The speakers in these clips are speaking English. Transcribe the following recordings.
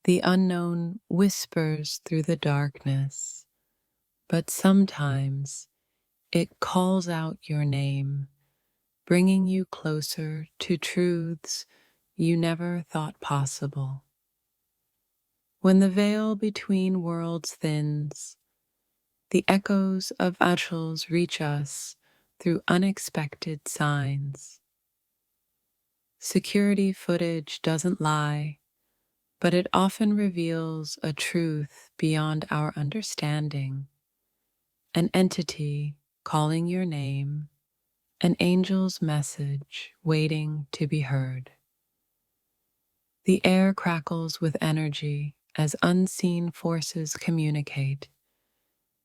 The unknown whispers through the darkness, but sometimes it calls out your name, bringing you closer to truths you never thought possible. When the veil between worlds thins, the echoes of angels reach us through unexpected signs. Security footage doesn't lie, but it often reveals a truth beyond our understanding, an entity calling your name, an angel's message waiting to be heard. The air crackles with energy as unseen forces communicate,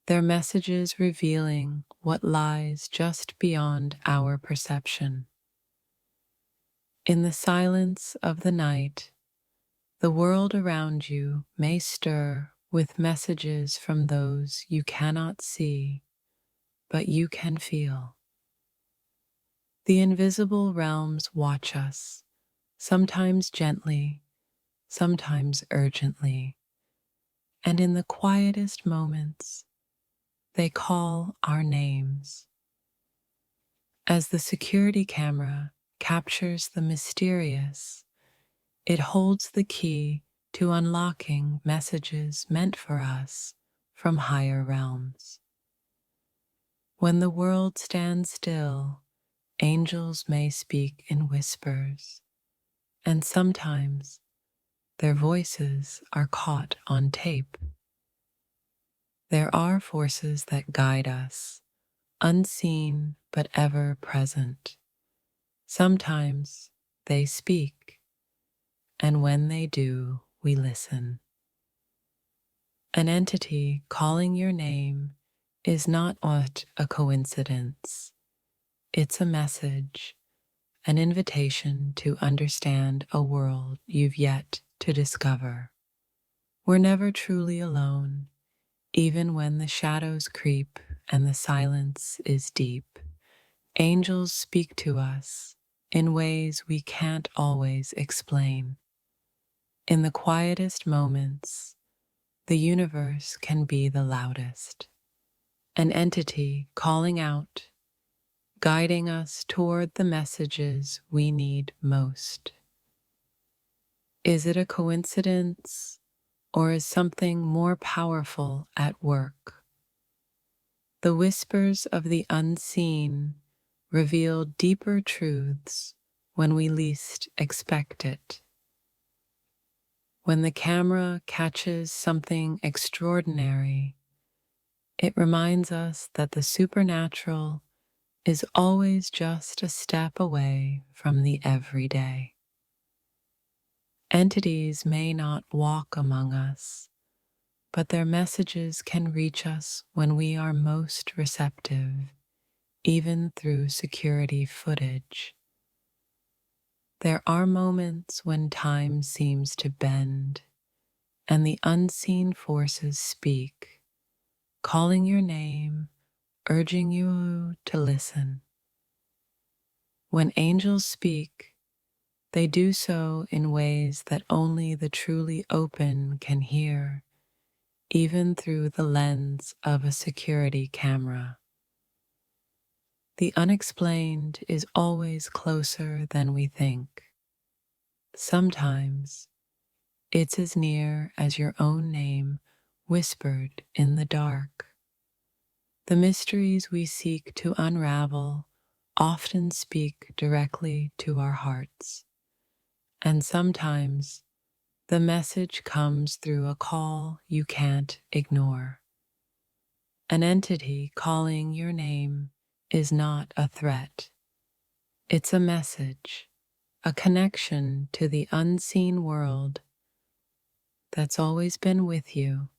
their messages revealing what lies just beyond our perception. In the silence of the night, the world around you may stir with messages from those you cannot see, but you can feel. The invisible realms watch us, sometimes gently, sometimes urgently, and in the quietest moments, they call our names. As the security camera captures the mysterious, it holds the key to unlocking messages meant for us from higher realms. When the world stands still, angels may speak in whispers, and sometimes their voices are caught on tape. There are forces that guide us, unseen but ever present. Sometimes they speak, and when they do, we listen. An entity calling your name is not a coincidence. It's a message, an invitation to understand a world you've yet to discover. We're never truly alone, even when the shadows creep and the silence is deep. Angels speak to us in ways we can't always explain. In the quietest moments, the universe can be the loudest. An entity calling out, guiding us toward the messages we need most. Is it a coincidence, or is something more powerful at work? The whispers of the unseen reveal deeper truths when we least expect it. When the camera catches something extraordinary, it reminds us that the supernatural is always just a step away from the everyday. Entities may not walk among us, but their messages can reach us when we are most receptive, even through security footage. There are moments when time seems to bend, and the unseen forces speak, calling your name, urging you to listen. When angels speak, they do so in ways that only the truly open can hear, even through the lens of a security camera. The unexplained is always closer than we think. Sometimes it's as near as your own name whispered in the dark. The mysteries we seek to unravel often speak directly to our hearts, and sometimes the message comes through a call you can't ignore. An entity calling your name is not a threat. It's a message, a connection to the unseen world that's always been with you.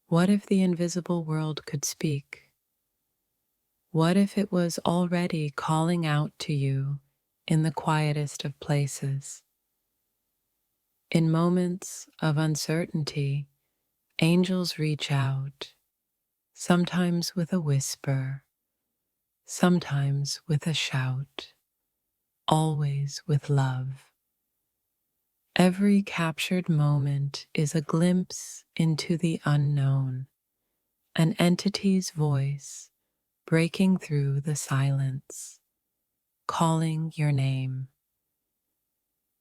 What if the invisible world could speak? What if it was already calling out to you in the quietest of places? In moments of uncertainty, angels reach out, sometimes with a whisper, sometimes with a shout, always with love. Every captured moment is a glimpse into the unknown, an entity's voice breaking through the silence, calling your name.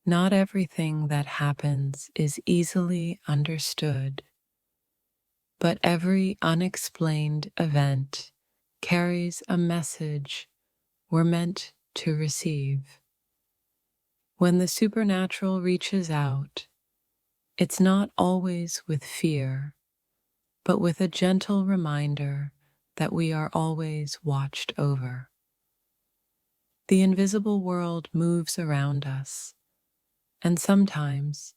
Not everything that happens is easily understood, but every unexplained event carries a message we're meant to receive. When the supernatural reaches out, it's not always with fear, but with a gentle reminder that we are always watched over. The invisible world moves around us, and sometimes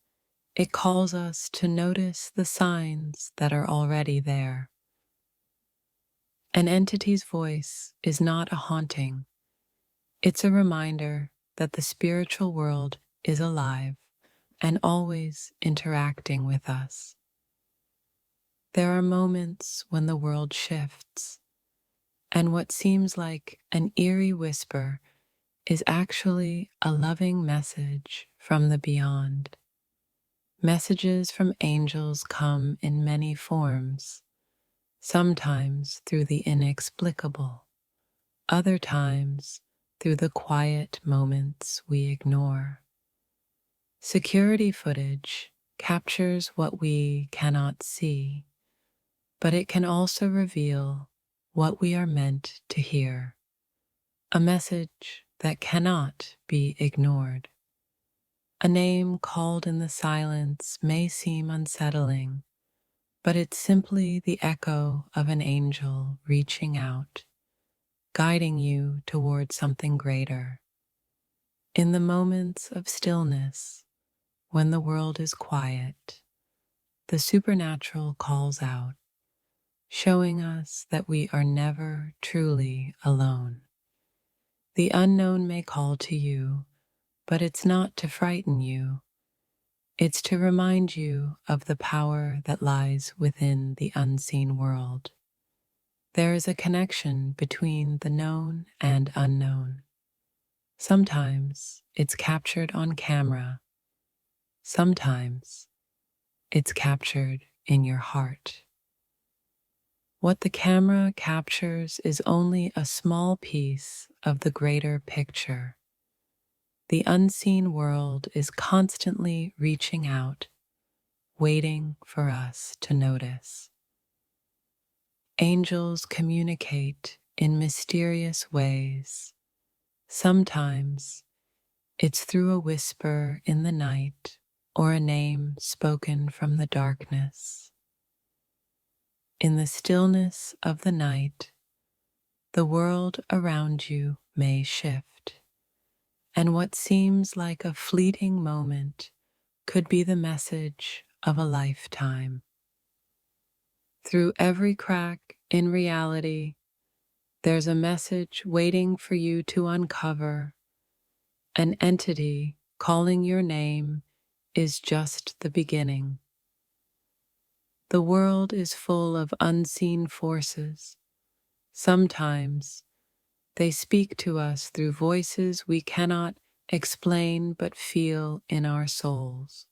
it calls us to notice the signs that are already there. An entity's voice is not a haunting. It's a reminder that the spiritual world is alive and always interacting with us. There are moments when the world shifts, and what seems like an eerie whisper is actually a loving message from the beyond. Messages from angels come in many forms, sometimes through the inexplicable, other times through the quiet moments we ignore. Security footage captures what we cannot see, but it can also reveal what we are meant to hear, a message that cannot be ignored. A name called in the silence may seem unsettling, but it's simply the echo of an angel reaching out, guiding you toward something greater. In the moments of stillness, when the world is quiet, the supernatural calls out, showing us that we are never truly alone. The unknown may call to you, but it's not to frighten you. It's to remind you of the power that lies within the unseen world. There is a connection between the known and unknown. Sometimes it's captured on camera. Sometimes it's captured in your heart. What the camera captures is only a small piece of the greater picture. The unseen world is constantly reaching out, waiting for us to notice. Angels communicate in mysterious ways. Sometimes it's through a whisper in the night or a name spoken from the darkness. In the stillness of the night, the world around you may shift, and what seems like a fleeting moment could be the message of a lifetime. Through every crack in reality, there's a message waiting for you to uncover. An entity calling your name is just the beginning. The world is full of unseen forces. Sometimes they speak to us through voices we cannot explain but feel in our souls.